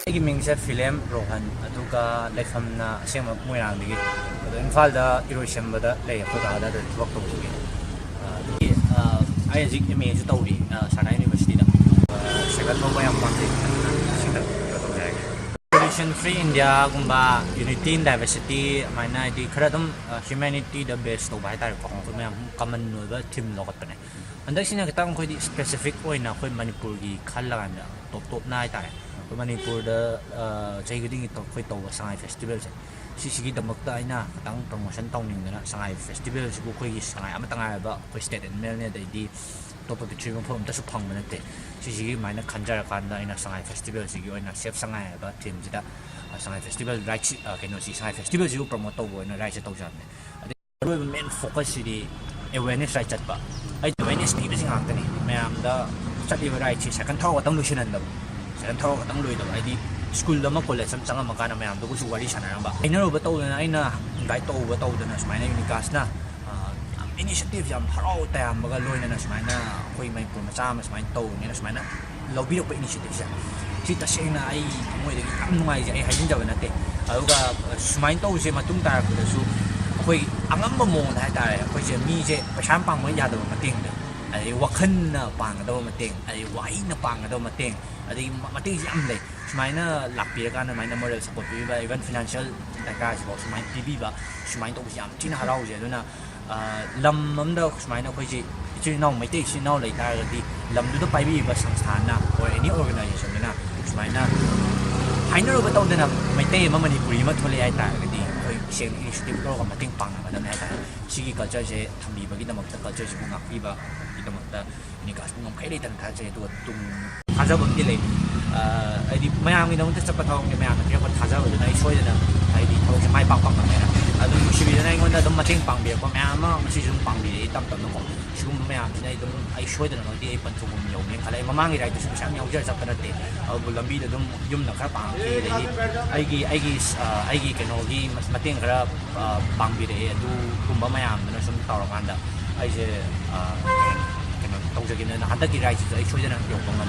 I mean, Philem Rohan, Aduka, Lefamna, same Moirang, Imphal erosion, but they put out that work to I think image Tori, Sana University, second Moirang Pollution Free India, Gumba, Unity in Diversity, Minority, Kradum, Humanity, the best of Vital common team Lokotane. And that's in a town with specific way now with Manipur, Kalan, top night. Manipur the Chaying it with over Science Festivals. She the Moktaina, Tang promotion town in the Science Festivals, Bukis, Amatanga about Quested and Melnia, they top of the children from the Supangmanate. She minor Kanjara Kanda in a Science Festival, she go in a chef Sangay about Tim Zita, a Science Festival, right? Can see Science Festivals you promote over in a right at Ojan. The main focus the awareness right at Ba. I awareness people in Anthony, ma'am, the study variety, second talk, Tamushin and them. Second talk, I school the Macolet, some Sanga Makana, ma'am, those who are I know about all and I know, invite over told us my name UNIKAS. Initiative yam haraw tayo magaloy na nasmana ako'y may pumasama sa may tone na nasmana lobby pa initiative siya sita siya na ay amoy ang nungay siya ay hajin daw natin aluga sumay to siya matung tayo ko so ako'y ang mo na tayo ako'y siya mi siya pasampang mo yado mating ay wakan na pang daw mating ay wai na pang daw mating ay mating siya amlay sumay na lapir ka na may na moral support ba even financial takas ba sumay TV ba sumay to siya tinaharaw siya doon na Lam Munda Smina Koji, now my take she now like the Lam do the Pibi Basana or any organization in a Smina. I know about the my day Mamma Prima Toli Ita, the same initiative program, I think Pang, and then Shiki culture, Tambi, Bagita of the culture, Bunga, the UNIKAS, Pay and touch it to Hazab delay. I did my army don't test up at home, man, but Hazab, and I showed them. I did my papa. I don't should be the name on the Mating Pambi, but Mamma, Season Pambi, dumped on the home. I showed them on the apron to Yomi, and I'm a man, I just wish I'm just up in a day. I will be the Yum the Kapang, I guess I can all give Mating Pambi, do Kumamayam, and some Taramanda. I say, cannot talk again, and 100 rights, I showed them on your woman.